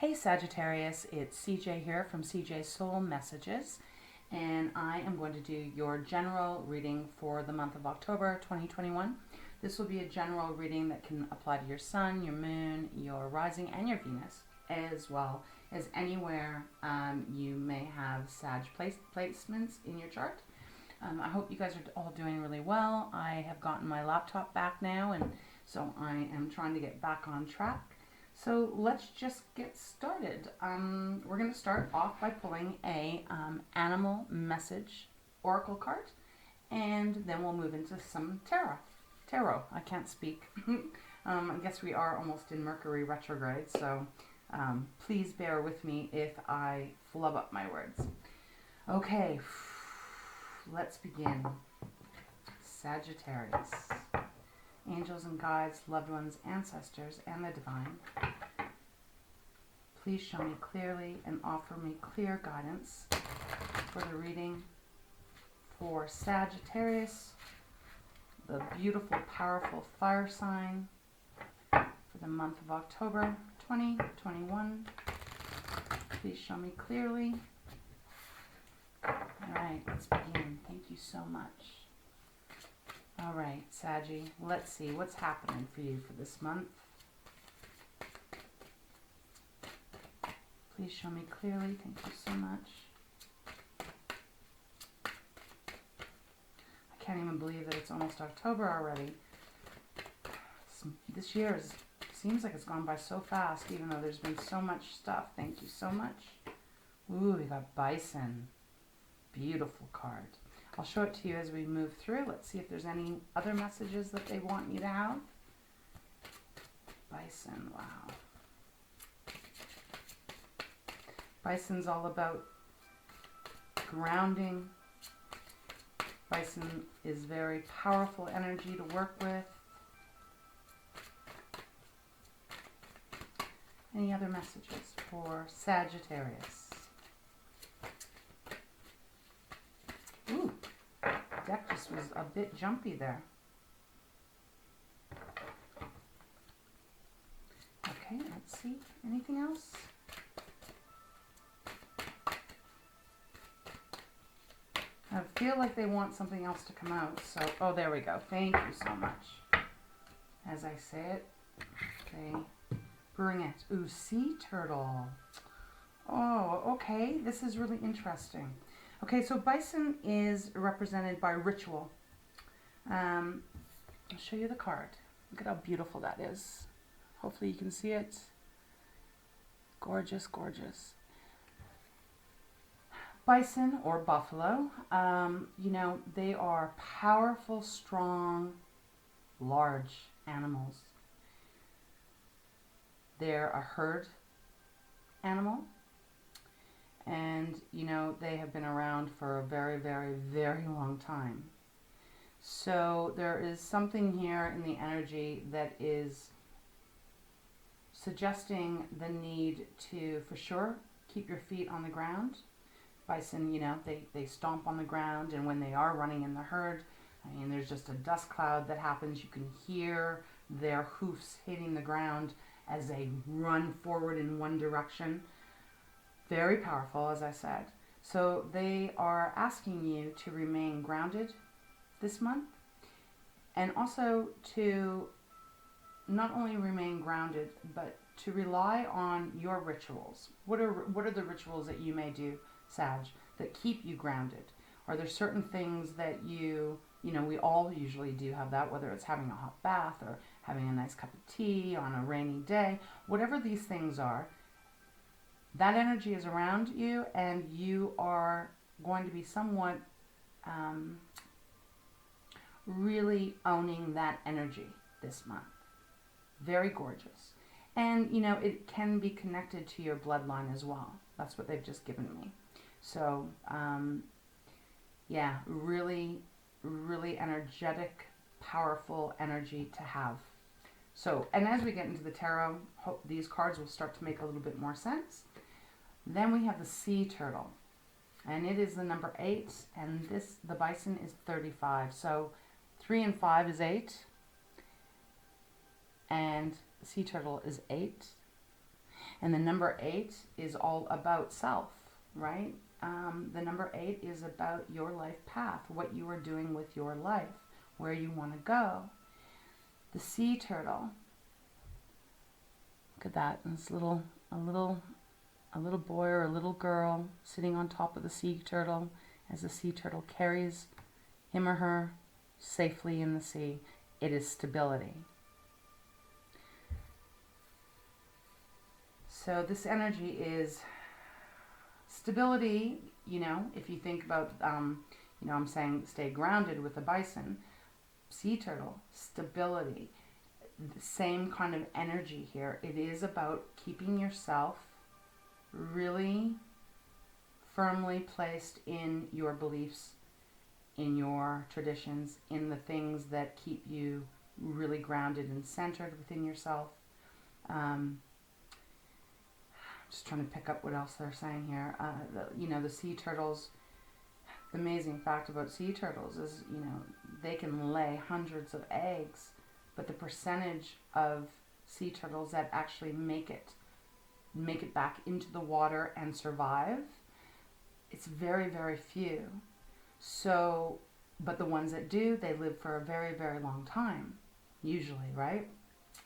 Hey Sagittarius, it's CJ here from CJ Soul Messages, and I am going to do your general reading for the month of October 2021. This will be a general reading that can apply to your sun, your moon, your rising, and your Venus, as well as anywhere you may have Sag placements in your chart. I hope you guys are all doing really well. I have gotten my laptop back now, and so I am trying to get back on track. So let's just get started. We're going to start off by pulling a animal message oracle card, and then we'll move into some tarot. I can't speak. I guess we are almost in Mercury retrograde, so please bear with me if I flub up my words. Okay, let's begin. Sagittarius. Angels and guides, loved ones, ancestors, and the divine, please show me clearly and offer me clear guidance for the reading for Sagittarius, the beautiful, powerful fire sign for the month of October 2021. Please show me clearly. All right, let's begin. Thank you so much. All right, Saggy, let's see what's happening for you for this month. Please show me clearly. Thank you so much. I can't even believe that it's almost October already. This year seems like it's gone by so fast, even though there's been so much stuff. Thank you so much. Ooh, we got Bison. Beautiful card. I'll show it to you as we move through. Let's see if there's any other messages that they want you to have. Bison, wow. Bison's all about grounding. Bison is very powerful energy to work with. Any other messages for Sagittarius? Ooh, deck just was a bit jumpy there. Okay, let's see. Anything else? I feel like they want something else to come out. So, oh, there we go. Thank you so much. As I say it, they bring it. Ooh, sea turtle. Oh, okay. This is really interesting. Okay, so Bison is represented by ritual. I'll show you the card. Look at how beautiful that is. Hopefully you can see it. Gorgeous, gorgeous. Bison or buffalo, you know, they are powerful, strong, large animals. They're a herd animal. And, you know, they have been around for a very, very, very long time. So there is something here in the energy that is suggesting the need to, for sure, keep your feet on the ground. Bison, you know, they stomp on the ground, and when they are running in the herd, I mean, there's just a dust cloud that happens. You can hear their hoofs hitting the ground as they run forward in one direction. Very powerful, as I said. So they are asking you to remain grounded this month, and also to not only remain grounded, but to rely on your rituals. What are the rituals that you may do, Sag, that keep you grounded? Are there certain things that you know, we all usually do have that, whether it's having a hot bath or having a nice cup of tea on a rainy day, whatever these things are, that energy is around you, and you are going to be somewhat really owning that energy this month. Very gorgeous. And, you know, it can be connected to your bloodline as well. That's what they've just given me. So, yeah, really, really energetic, powerful energy to have. So, and as we get into the tarot, hope these cards will start to make a little bit more sense. Then we have the sea turtle, and it is the number 8, and the Bison is 35. So 3 and 5 is 8, and sea turtle is 8. And the number 8 is all about self, right? The number 8 is about your life path, what you are doing with your life, where you want to go. The sea turtle. Look at that. And this a little boy or a little girl sitting on top of the sea turtle as the sea turtle carries him or her safely in the sea. It is stability. So this energy is stability, you know, if you think about, you know, I'm saying stay grounded with the bison, sea turtle, stability, the same kind of energy here. It is about keeping yourself really firmly placed in your beliefs, in your traditions, in the things that keep you really grounded and centered within yourself. Just trying to pick up what else they're saying here. You know, the sea turtles, the amazing fact about sea turtles is, you know, they can lay hundreds of eggs, but the percentage of sea turtles that actually make it back into the water and survive, it's very, very few. So, but the ones that do, they live for a very, very long time, usually, right?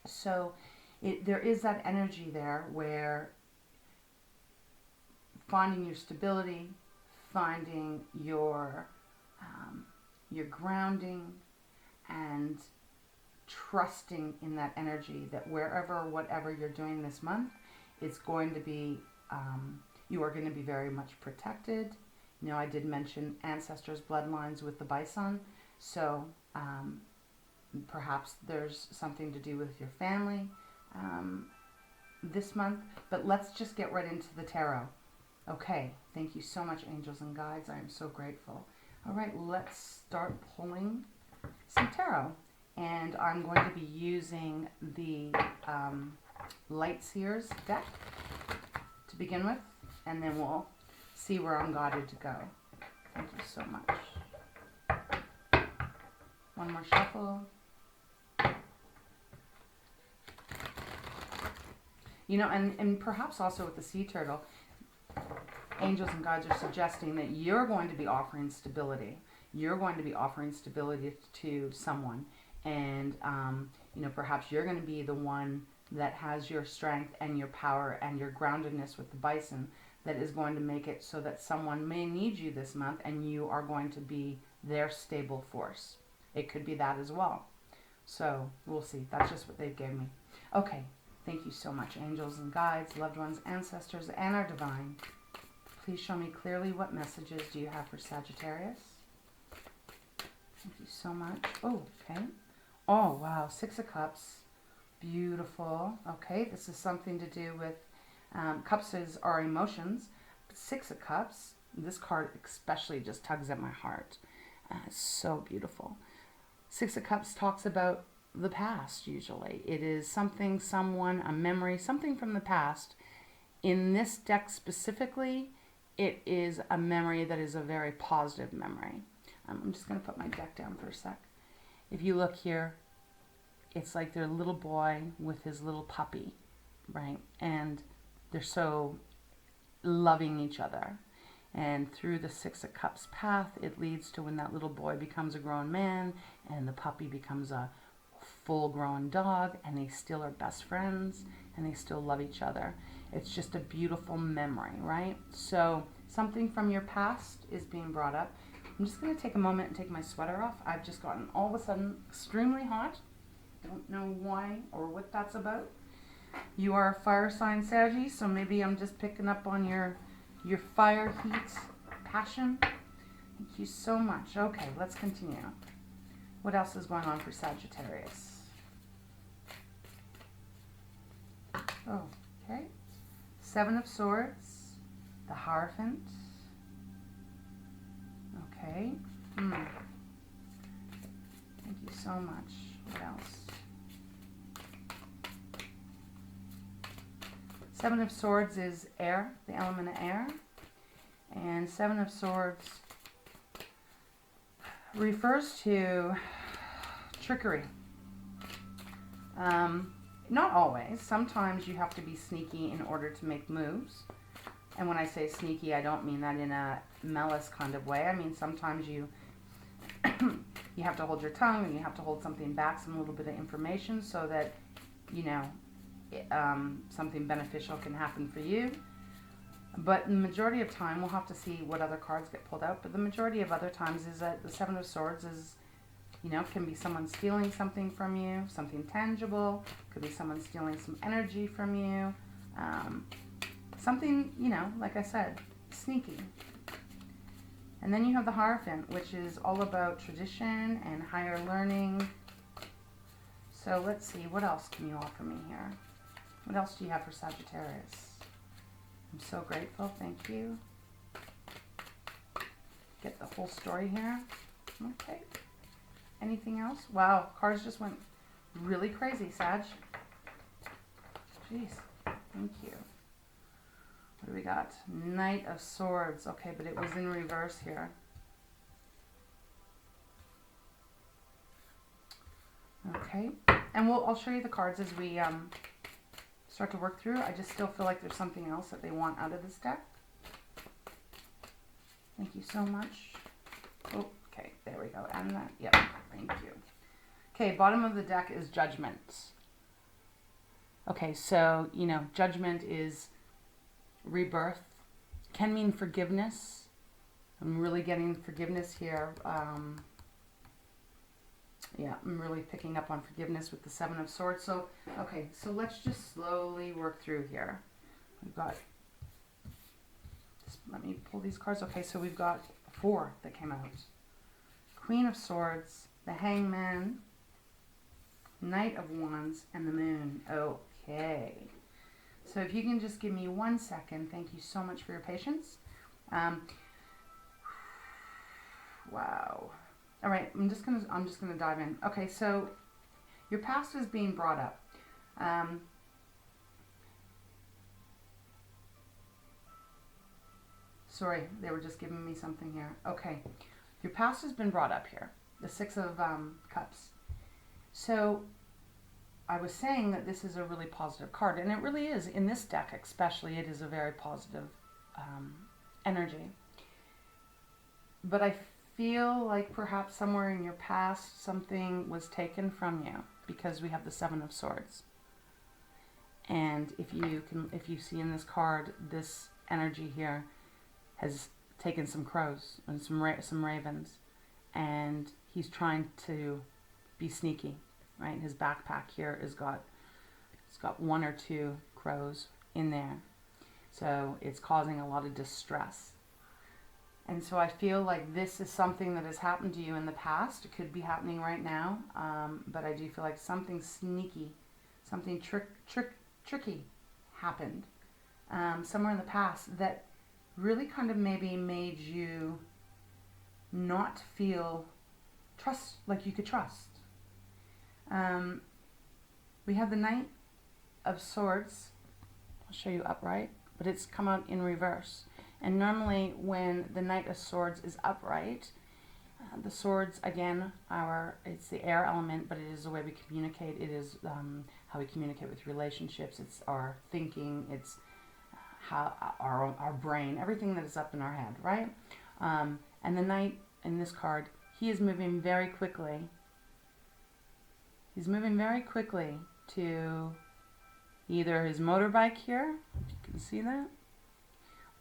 So there is that energy there where finding your stability, finding your grounding, and trusting in that energy that wherever, whatever you're doing this month, it's going to be, you are going to be very much protected. You know, I did mention ancestors' bloodlines with the bison, so perhaps there's something to do with your family this month, but let's just get right into the tarot. Okay, thank you so much, angels and guides. I am so grateful. All right, let's start pulling some tarot. And I'm going to be using the Light Seers deck to begin with, and then we'll see where I'm guided to go. Thank you so much. One more shuffle. You know, and perhaps also with the sea turtle, angels and guides are suggesting that you're going to be offering stability. You're going to be offering stability to someone. And, you know, perhaps you're going to be the one that has your strength and your power and your groundedness with the bison that is going to make it so that someone may need you this month and you are going to be their stable force. It could be that as well. So we'll see. That's just what they gave me. Okay. Thank you so much, angels and guides, loved ones, ancestors, and our divine. Please show me clearly what messages do you have for Sagittarius. Thank you so much. Oh, okay. Oh, wow. 6 of Cups. Beautiful. Okay, this is something to do with, cups is our emotions. 6 of Cups, this card especially just tugs at my heart. It's so beautiful. 6 of Cups talks about the past, usually. It is something, someone, a memory, something from the past. In this deck specifically, it is a memory that is a very positive memory. I'm just going to put my deck down for a sec. If you look here, it's like their little boy with his little puppy, right? And they're so loving each other. And through the 6 of Cups path, it leads to when that little boy becomes a grown man and the puppy becomes a full-grown dog, and they still are best friends and they still love each other. It's just a beautiful memory, right? So something from your past is being brought up. I'm just going to take a moment and take my sweater off. I've just gotten all of a sudden extremely hot. Don't know why or what that's about. You are a fire sign, Sagittarius, so maybe I'm just picking up on your fire, heat, passion. Thank you so much. Okay, let's continue. What else is going on for Sagittarius? Oh, okay. 7 of Swords, the Hierophant. Okay. Thank you so much. What else? 7 of Swords is air, the element of air. And 7 of Swords refers to trickery. Not always. Sometimes you have to be sneaky in order to make moves. And when I say sneaky, I don't mean that in a malice kind of way. I mean sometimes you you have to hold your tongue and you have to hold something back, some little bit of information, so that, you know, something beneficial can happen for you. But the majority of time, we'll have to see what other cards get pulled out, but the majority of other times is that the Seven of Swords is, you know, can be someone stealing something from you, something tangible, could be someone stealing some energy from you, something, you know, like I said, sneaky. And then you have the Hierophant, which is all about tradition and higher learning. So let's see, what else can you offer me here? What else do you have for Sagittarius? I'm so grateful, thank you. Get the whole story here. Okay. Anything else? Wow, cards just went really crazy, Sag. Jeez, thank you. What do we got? Knight of Swords. Okay, but it was in reverse here. Okay, and I'll show you the cards as we start to work through. I just still feel like there's something else that they want out of this deck. Thank you so much. Oh, okay, there we go. And that, yep, thank you. Okay, bottom of the deck is Judgment. Okay, so, you know, Judgment is rebirth. Can mean forgiveness. I'm really getting forgiveness here. Yeah, I'm really picking up on forgiveness with the Seven of Swords. So, okay, so let's just slowly work through here. We've got, just let me pull these cards. Okay, so we've got 4 that came out. Queen of Swords, the Hangman, Knight of Wands, and the Moon. Okay. So if you can just give me 1 second. Thank you so much for your patience. Wow. All right, I'm just gonna dive in. Okay, so your past is being brought up. Sorry, they were just giving me something here. Okay, your past has been brought up here. The Six of Cups. So I was saying that this is a really positive card, and it really is. In this deck especially, it is a very positive energy. But I feel like perhaps somewhere in your past something was taken from you, because we have the Seven of Swords. And if you see in this card, this energy here has taken some crows and some ravens, and he's trying to be sneaky, right? His backpack here it's got 1 or 2 crows in there, so it's causing a lot of distress. And so I feel like this is something that has happened to you in the past. It could be happening right now, but I do feel like something sneaky, something tricky happened somewhere in the past that really kind of maybe made you not feel like you could trust. We have the Knight of Swords. I'll show you upright, but it's come out in reverse. And normally when the Knight of Swords is upright, the swords, again, it's the air element, but it is the way we communicate. It is how we communicate with relationships. It's our thinking. It's how our brain, everything that is up in our head, right? And the Knight in this card, he is moving very quickly. He's moving very quickly to either his motorbike here, if you can see that,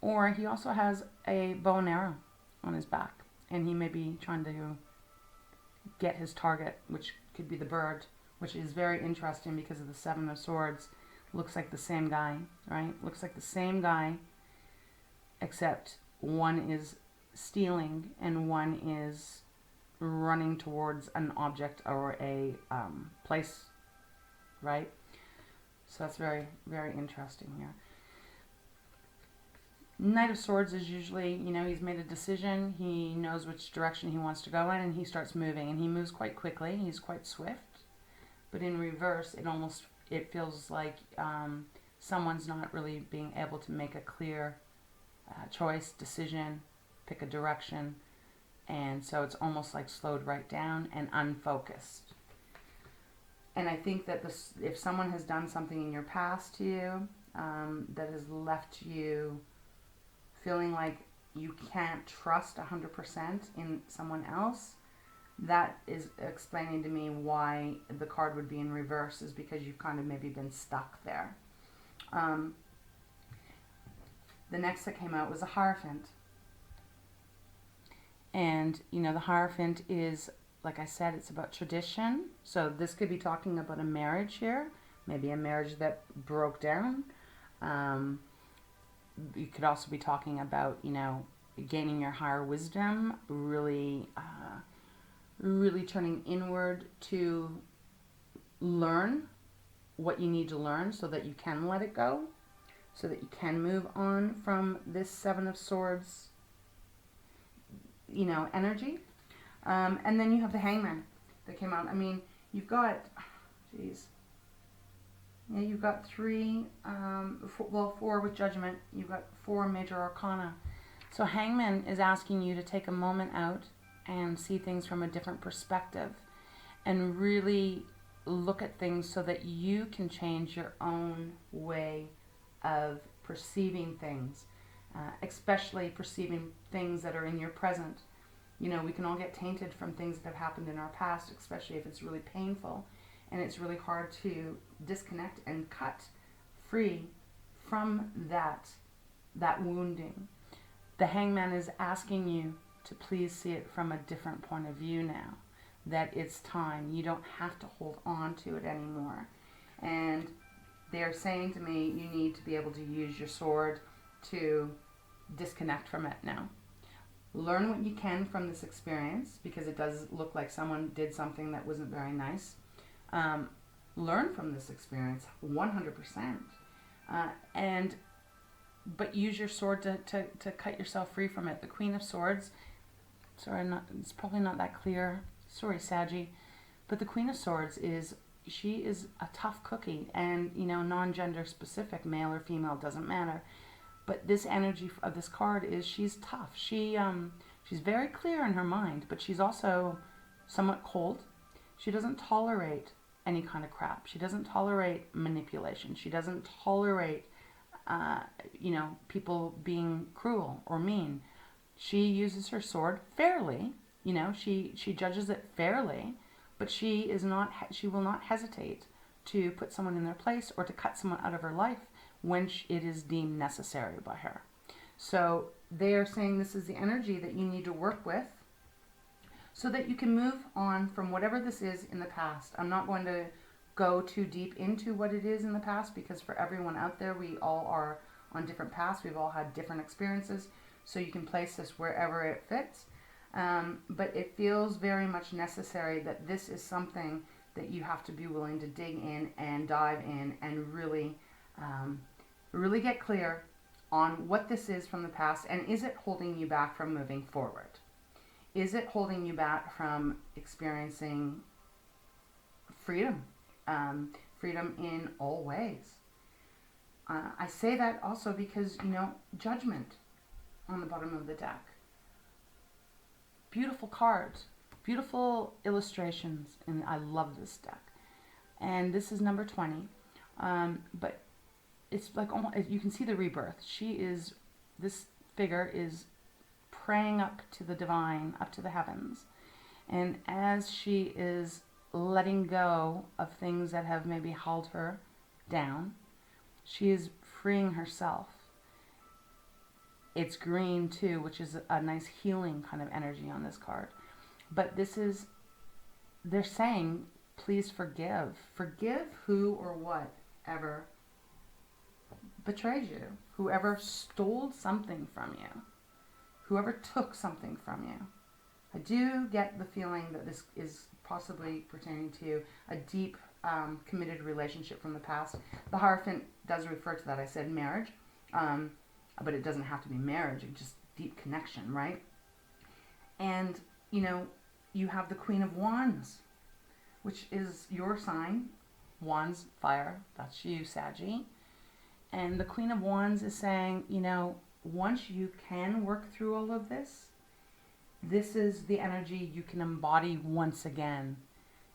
or he also has a bow and arrow on his back, and he may be trying to get his target, which could be the bird, which is very interesting because of the Seven of Swords. Looks like the same guy, right? Looks like the same guy, except one is stealing and one is running towards an object or a place, right? So that's very, very interesting here. Knight of Swords is usually, you know, he's made a decision, he knows which direction he wants to go in, and he starts moving, and he moves quite quickly, he's quite swift. But in reverse, it feels like someone's not really being able to make a clear choice, decision, pick a direction, and so it's almost like slowed right down and unfocused. And I think that if someone has done something in your past to you that has left you feeling like you can't trust 100% in someone else, that is explaining to me why the card would be in reverse, is because you've kind of maybe been stuck there. The next that came out was a Hierophant. And, you know, the Hierophant is, like I said, it's about tradition. So this could be talking about a marriage here, maybe a marriage that broke down. You could also be talking about, you know, gaining your higher wisdom, really turning inward to learn what you need to learn so that you can let it go, so that you can move on from this Seven of Swords, you know, energy. And then you have the Hangman that came out. I mean, you've got, yeah, you've got four with Judgment. You've got 4 major arcana. So Hangman is asking you to take a moment out and see things from a different perspective and really look at things so that you can change your own way of perceiving things, especially perceiving things that are in your present. You know, we can all get tainted from things that have happened in our past, especially if it's really painful, and it's really hard to disconnect and cut free from that wounding. The Hangman is asking you to please see it from a different point of view now, that it's time. You don't have to hold on to it anymore. And they're saying to me, you need to be able to use your sword to disconnect from it now. Learn what you can from this experience, because it does look like someone did something that wasn't very nice. Learn from this experience 100%. But use your sword to cut yourself free from it. The Queen of Swords, it's probably not that clear. Sorry, Saggy. But the Queen of Swords she is a tough cookie, and, you know, non-gender specific, male or female, doesn't matter. But this energy of this card is she's tough. She's very clear in her mind, but she's also somewhat cold. She doesn't tolerate any kind of crap. She doesn't tolerate manipulation. She doesn't tolerate, you know, people being cruel or mean. She uses her sword fairly. You know, she judges it fairly, but she will not hesitate to put someone in their place or to cut someone out of her life when it is deemed necessary by her. So they are saying this is the energy that you need to work with so that you can move on from whatever this is in the past. I'm not going to go too deep into what it is in the past, because for everyone out there, we all are on different paths. We've all had different experiences, so you can place this wherever it fits. But it feels very much necessary that this is something that you have to be willing to dig in and dive in and really get clear on what this is from the past, and is it holding you back from moving forward? Is it holding you back from experiencing freedom? Freedom in all ways. I say that also because, you know, Judgment on the bottom of the deck. Beautiful cards, beautiful illustrations, and I love this deck. And this is number 20. But it's like almost, you can see the rebirth. This figure is praying up to the divine, up to the heavens. And as she is letting go of things that have maybe held her down, she is freeing herself. It's green too, which is a nice healing kind of energy on this card. But they're saying, please forgive. Forgive who or whatever betrayed you, whoever stole something from you, whoever took something from you. I do get the feeling that this is possibly pertaining to a deep, committed relationship from the past. The Hierophant does refer to that. I said marriage, but it doesn't have to be marriage. It's just deep connection, right? And, you know, you have the Queen of Wands, which is your sign. Wands, fire, that's you, Saggy. And the Queen of Wands is saying, you know, once you can work through all of this, this is the energy you can embody once again.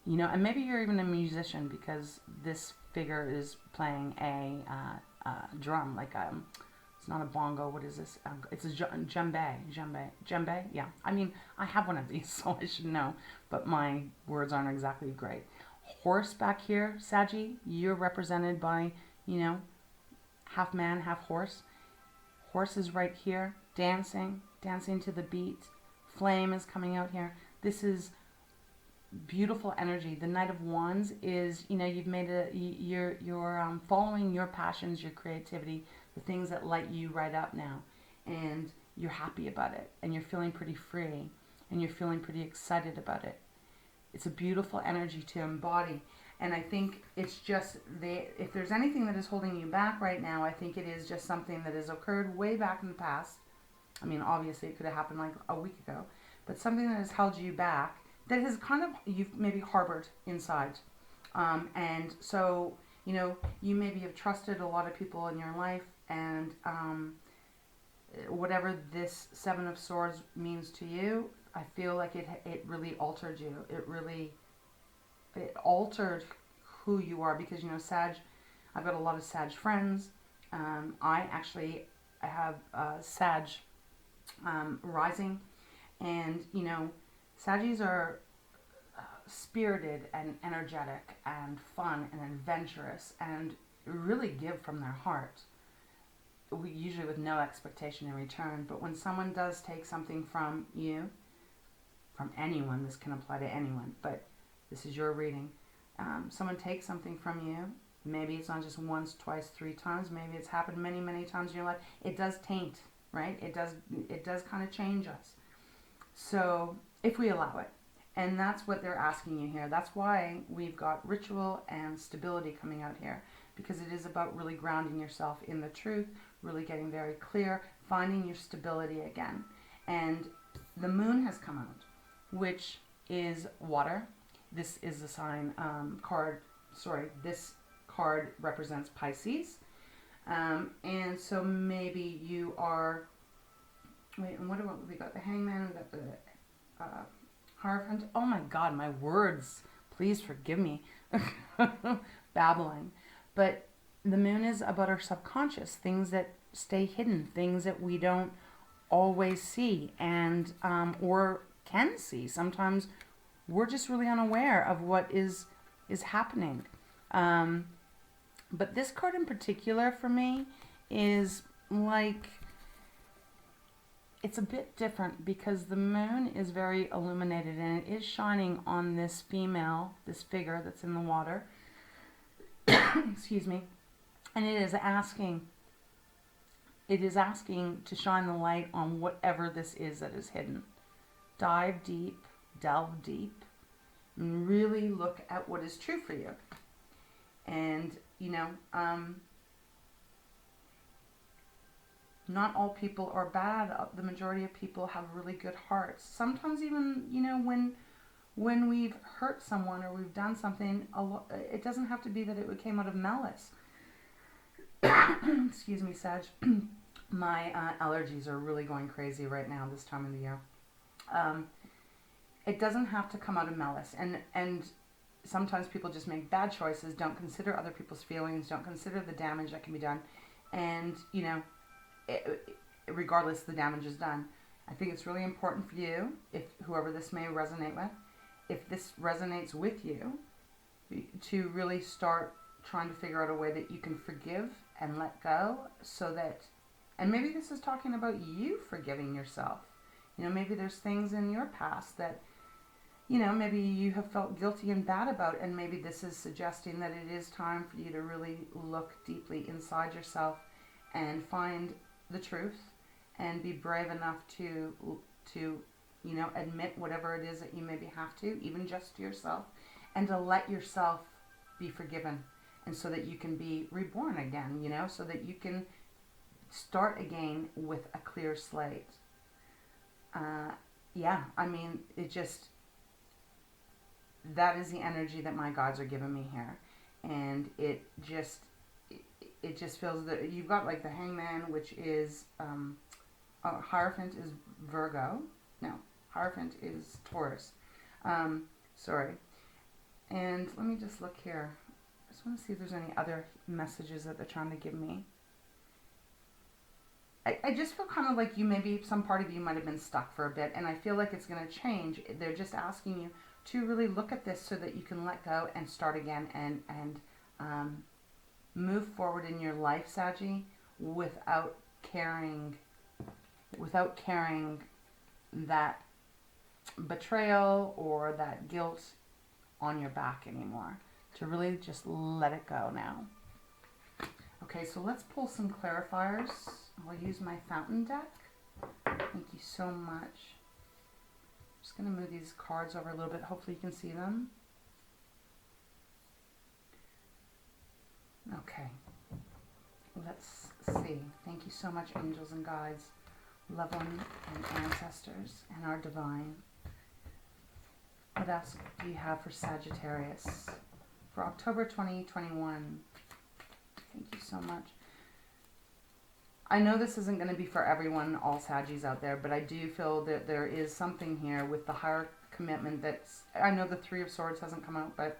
You know, and maybe you're even a musician because this figure is playing a drum, like it's not a bongo. What is this? It's a djembe. Yeah. I mean, I have one of these, so I should know, but my words aren't exactly great. Horse back here, Saggy, you're represented by, you know, half man, half horse. Horse is right here, dancing to the beat. Flame is coming out here. This is beautiful energy. The Knight of Wands is, you know, you've made you're following your passions, your creativity, the things that light you right up now, and you're happy about it, and you're feeling pretty free, and you're feeling pretty excited about it. It's a beautiful energy to embody, and I think it's just if there's anything that is holding you back right now, I think it is just something that has occurred way back in the past. I mean, obviously it could have happened like a week ago, but something that has held you back, that has kind of, you've maybe harbored inside. And so, you know, you maybe have trusted a lot of people in your life, and whatever this Seven of Swords means to you, I feel like it really altered you. It altered who you are, because, you know, Sag, I've got a lot of Sag friends. I have Sag rising, and, you know, Saggies are spirited and energetic and fun and adventurous and really give from their heart. We usually with no expectation in return, but when someone does take something from you, from anyone, this can apply to anyone, but this is your reading. Someone takes something from you. Maybe it's not just once, twice, 3 times. Maybe it's happened many, many times in your life. It does taint, right? It does kind of change us. So if we allow it, and that's what they're asking you here. That's why we've got ritual and stability coming out here, because it is about really grounding yourself in the truth, really getting very clear, finding your stability again. And the moon has come out, which is water. This is the sign this card represents Pisces. And so maybe you are, wait, and what do we got? The Hangman, we got the Hierophant. Oh my God, my words. Please forgive me. Babbling. But the moon is about our subconscious, things that stay hidden, things that we don't always see, and or can see. Sometimes we're just really unaware of what is happening. But this card in particular for me is like, it's a bit different because the moon is very illuminated and it is shining on this female, this figure that's in the water. Excuse me. And it is asking to shine the light on whatever this is that is hidden. Dive deep, delve deep, and really look at what is true for you. And, you know, not all people are bad. The majority of people have really good hearts. Sometimes even, you know, when we've hurt someone or we've done something, it doesn't have to be that it came out of malice. Excuse me, Sag. My allergies are really going crazy right now this time of the year. It doesn't have to come out of malice. And sometimes people just make bad choices, don't consider other people's feelings, don't consider the damage that can be done. And, you know, regardless, the damage is done. I think it's really important for you, if whoever this may resonate with, if this resonates with you, to really start trying to figure out a way that you can forgive and let go, so that, and maybe this is talking about you forgiving yourself. You know, maybe there's things in your past that, you know, maybe you have felt guilty and bad about, and maybe this is suggesting that it is time for you to really look deeply inside yourself and find the truth and be brave enough to you know, admit whatever it is that you maybe have to, even just to yourself, and to let yourself be forgiven, and so that you can be reborn again, you know, so that you can start again with a clear slate. Yeah, I mean, that is the energy that my guides are giving me here. And it just feels that you've got like the Hangman, which is, Hierophant is Virgo. No, Hierophant is Taurus. Sorry. And let me just look here. I just want to see if there's any other messages that they're trying to give me. I just feel kind of like maybe some part of you might have been stuck for a bit, and I feel like it's going to change. They're just asking you to really look at this so that you can let go and start again and move forward in your life, Saggy, without carrying that betrayal or that guilt on your back anymore. To really just let it go now. Okay, so let's pull some clarifiers. I'll use my fountain deck. Thank you so much. I'm just going to move these cards over a little bit. Hopefully you can see them. Okay. Let's see. Thank you so much, angels and guides, loved ones and ancestors, and our divine. What else do you have for Sagittarius for October 2021? Thank you so much. I know this isn't going to be for everyone, all Saggies out there, but I do feel that there is something here with the higher commitment that's, I know the Three of Swords hasn't come out, but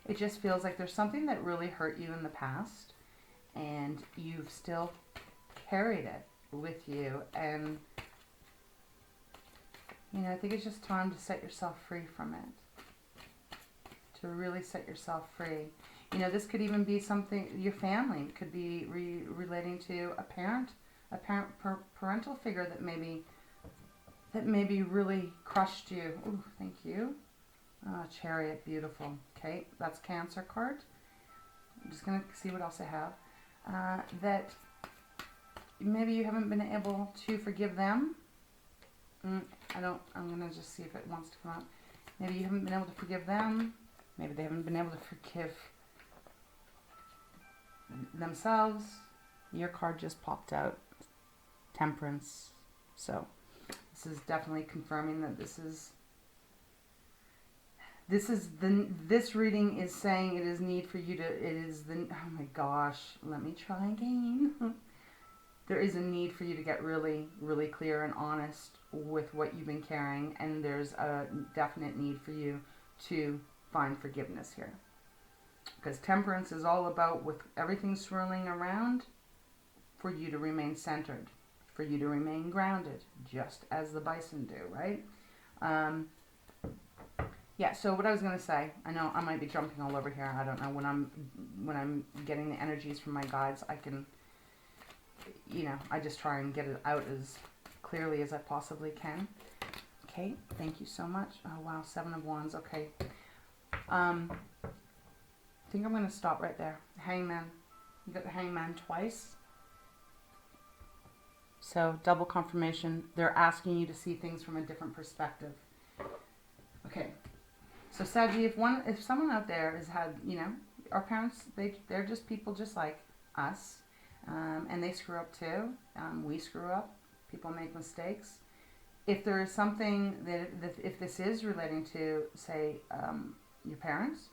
it just feels like there's something that really hurt you in the past, and you've still carried it with you, and you know, I think it's just time to set yourself free from it, to really set yourself free. You know, this could even be something, your family, it could be relating to a parental figure that maybe really crushed you. Ooh, thank you. Chariot, beautiful. Okay, that's Cancer card. I'm just going to see what else I have. That maybe you haven't been able to forgive them. I'm going to just see if it wants to come out. Maybe you haven't been able to forgive them. Maybe they haven't been able to forgive themselves. Your card just popped out. Temperance. So this is definitely confirming that this reading is saying it is need for you to, oh my gosh, let me try again. There is a need for you to get really, really clear and honest with what you've been carrying, and there's a definite need for you to find forgiveness here. Because temperance is all about, with everything swirling around, for you to remain centered, for you to remain grounded, just as the bison do, right? Yeah, so what I was going to say, I know I might be jumping all over here. I don't know, when I'm getting the energies from my guides, I can, you know, I just try and get it out as clearly as I possibly can. Okay, thank you so much. Oh, wow, 7 of Wands. Okay. I think I'm going to stop right there. Hangman. You got the Hangman twice. So, double confirmation. They're asking you to see things from a different perspective. Okay. So, Saggy, if someone out there has had, you know, our parents, they're just people just like us. And they screw up too. We screw up. People make mistakes. If there is something if this is relating to, say, your parents,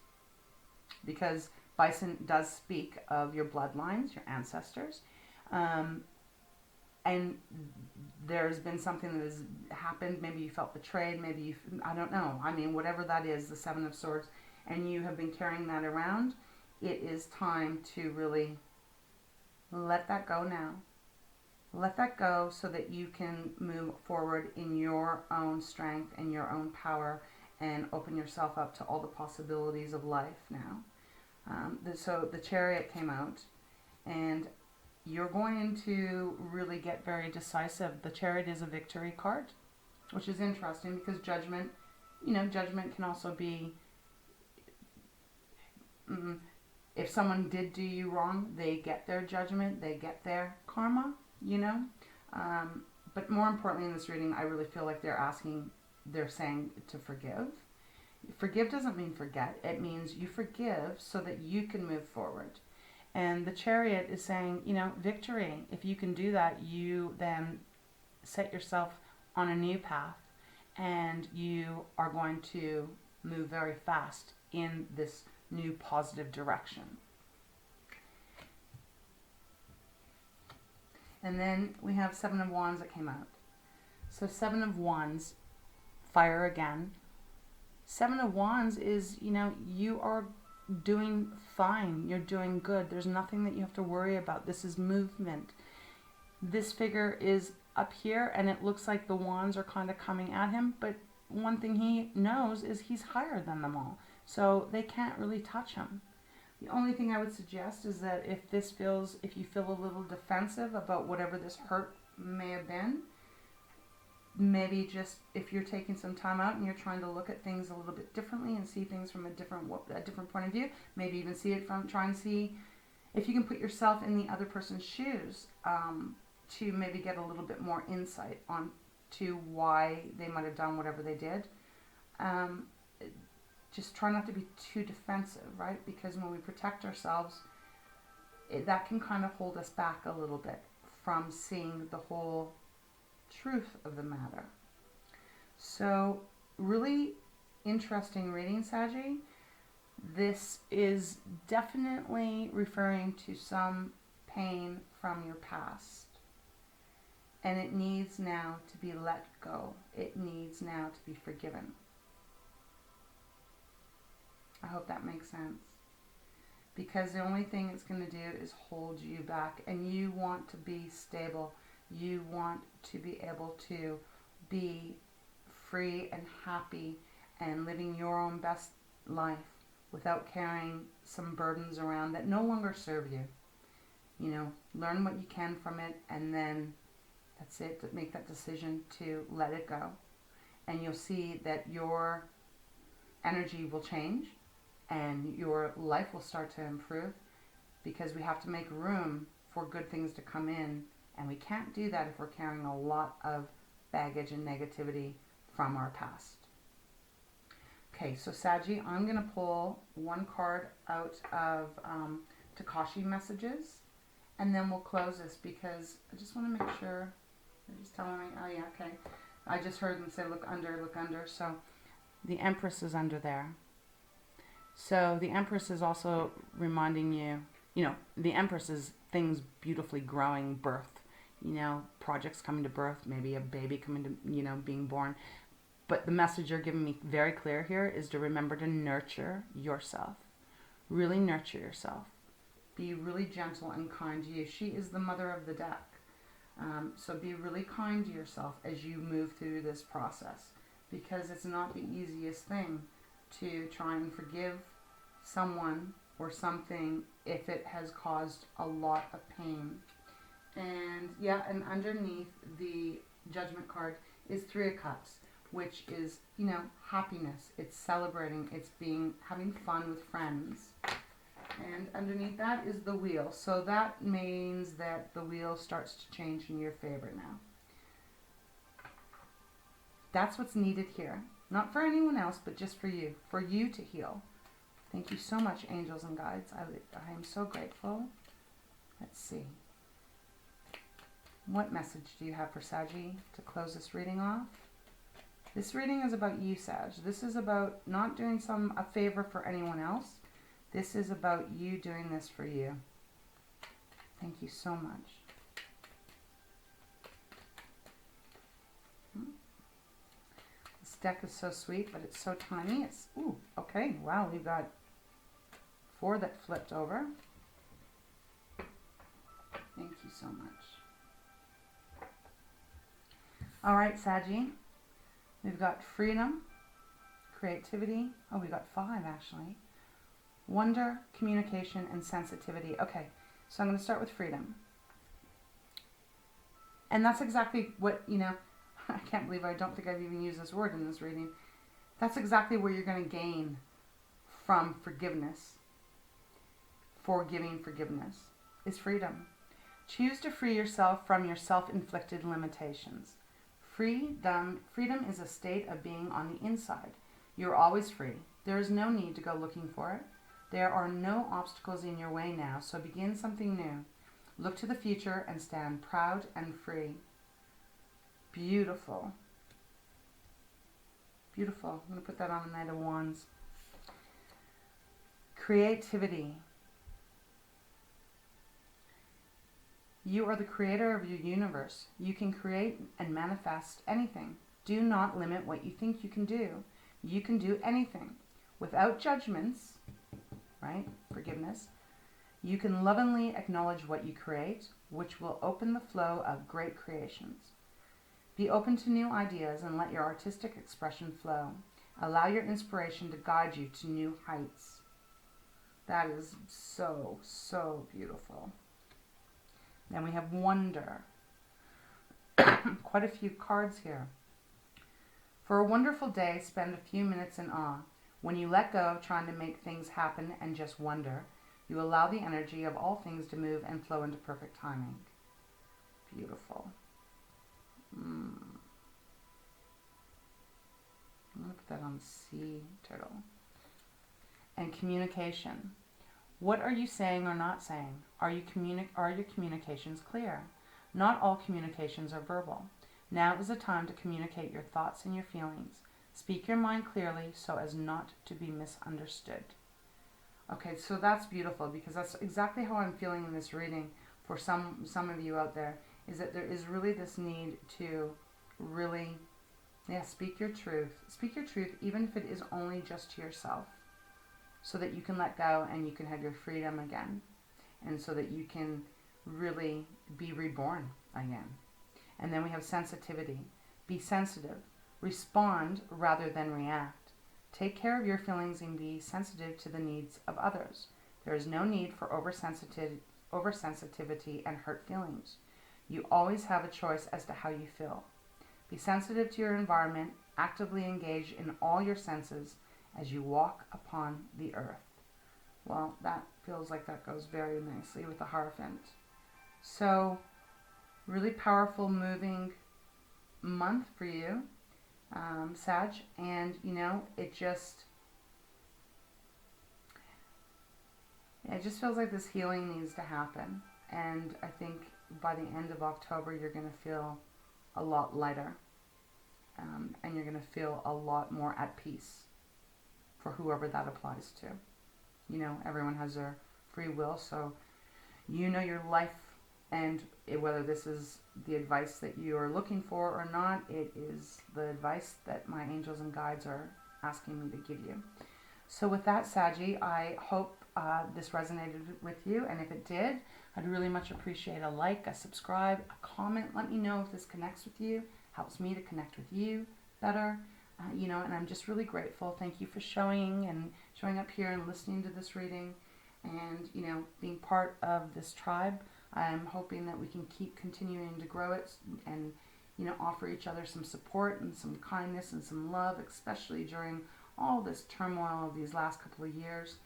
because bison does speak of your bloodlines, your ancestors, and there's been something that has happened. Maybe you felt betrayed. Maybe I don't know. I mean, whatever that is, the 7 of Swords, and you have been carrying that around. It is time to really let that go now. Let that go so that you can move forward in your own strength and your own power and open yourself up to all the possibilities of life now. So the Chariot came out, and you're going to really get very decisive. The Chariot is a victory card, which is interesting because judgment, you know, judgment can also be, if someone did do you wrong, they get their judgment, they get their karma, you know. But more importantly in this reading, I really feel like they're saying to forgive. Forgive doesn't mean forget. It means you forgive so that you can move forward. And the Chariot is saying, you know, victory. If you can do that, you then set yourself on a new path, and you are going to move very fast in this new positive direction. And then we have 7 of Wands that came out. So 7 of Wands, fire again. Seven of Wands is, you know, you are doing fine. You're doing good. There's nothing that you have to worry about. This is movement. This figure is up here and it looks like the wands are kind of coming at him, but one thing he knows is he's higher than them all. So they can't really touch him. The only thing I would suggest is that if you feel a little defensive about whatever this hurt may have been, maybe just if you're taking some time out and you're trying to look at things a little bit differently and see things from a different point of view, maybe even try and see if you can put yourself in the other person's shoes, to maybe get a little bit more insight on to why they might have done whatever they did. Just try not to be too defensive, right? Because when we protect ourselves, that can kind of hold us back a little bit from seeing the whole truth of the matter. So really interesting reading, Saggy. This is definitely referring to some pain from your past. And it needs now to be let go. It needs now to be forgiven. I hope that makes sense. Because the only thing it's going to do is hold you back. And you want to be stable. You want to be able to be free and happy and living your own best life without carrying some burdens around that no longer serve you. You know, learn what you can from it, and then that's it. Make that decision to let it go. And you'll see that your energy will change and your life will start to improve, because we have to make room for good things to come in. And we can't do that if we're carrying a lot of baggage and negativity from our past. Okay, so Saggy, I'm going to pull one card out of Tikashi messages, and then we'll close this, because I just want to make sure. They're just telling me, oh yeah, okay. I just heard them say, look under, look under. So the Empress is under there. So the Empress is also reminding you, you know, the Empress is things beautifully growing, birth, you know, projects coming to birth, maybe a baby coming to, you know, being born. But the message you're giving me very clear here is to remember to nurture yourself. Really nurture yourself. Be really gentle and kind to you. She is the mother of the deck. So be really kind to yourself as you move through this process, because it's not the easiest thing to try and forgive someone or something if it has caused a lot of pain. And yeah, and underneath the Judgment card is Three of Cups, which is, you know, happiness. It's celebrating. It's having fun with friends. And underneath that is the Wheel. So that means that the wheel starts to change in your favor now. That's what's needed here. Not for anyone else, but just for you. For you to heal. Thank you so much, angels and guides. I am so grateful. Let's see. What message do you have for Saggy to close this reading off? This reading is about you, Sag. This is about not doing a favor for anyone else. This is about you doing this for you. Thank you so much. This deck is so sweet, but it's so tiny. It's, ooh, okay. Wow, we've got 4 that flipped over. Thank you so much. All right, Saggy. We've got freedom, creativity. Oh, we got 5 actually. Wonder, communication, and sensitivity. Okay, so I'm going to start with freedom. And that's exactly what, you know, I can't believe I don't think I've even used this word in this reading. That's exactly where you're going to gain from forgiveness. Forgiving forgiveness is freedom. Choose to free yourself from your self-inflicted limitations. Freedom is a state of being on the inside. You're always free. There is no need to go looking for it. There are no obstacles in your way now, so begin something new. Look to the future and stand proud and free. Beautiful. Beautiful. I'm going to put that on the Knight of Wands. Creativity. You are the creator of your universe. You can create and manifest anything. Do not limit what you think you can do. You can do anything without judgments, right? Forgiveness. You can lovingly acknowledge what you create, which will open the flow of great creations. Be open to new ideas and let your artistic expression flow. Allow your inspiration to guide you to new heights. That is so, so beautiful. Then we have wonder. Quite a few cards here. For a wonderful day, spend a few minutes in awe. When you let go of trying to make things happen and just wonder, you allow the energy of all things to move and flow into perfect timing. Beautiful. I'm going to put that on sea turtle. And communication. What are you saying or not saying? Are your communications clear? Not all communications are verbal. Now is the time to communicate your thoughts and your feelings. Speak your mind clearly so as not to be misunderstood. Okay, so that's beautiful because that's exactly how I'm feeling in this reading for some of you out there, is that there is really this need to really, speak your truth. Speak your truth even if it is only just to yourself, so that you can let go and you can have your freedom again, and so that you can really be reborn again. And then we have sensitivity. Be sensitive. Respond rather than react. Take care of your feelings and be sensitive to the needs of others. There is no need for oversensitivity and hurt feelings. You always have a choice as to how you feel. Be sensitive to your environment. Actively engage in all your senses as you walk upon the earth. Well, that feels like that goes very nicely with the Hierophant. So, really powerful, moving month for you, Sag. And, it just feels like this healing needs to happen. And I think by the end of October, you're going to feel a lot lighter. And you're going to feel a lot more at peace for whoever that applies to. Everyone has their free will, so your life, and whether this is the advice that you are looking for or not, it is the advice that my angels and guides are asking me to give you. So with that, Saggy, I hope this resonated with you, and if it did, I'd really much appreciate a like, a subscribe, a comment. Let me know if this connects with you, helps me to connect with you better. And I'm just really grateful. Thank you for showing up here and listening to this reading, and being part of this tribe. I'm hoping that we can keep continuing to grow it and offer each other some support and some kindness and some love, especially during all this turmoil of these last couple of years.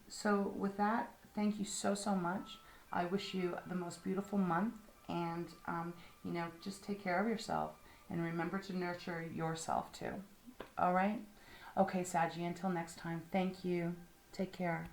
So with that, thank you so much. I wish you the most beautiful month, and just take care of yourself. And remember to nurture yourself too. All right? Okay, Saggy, until next time, thank you. Take care.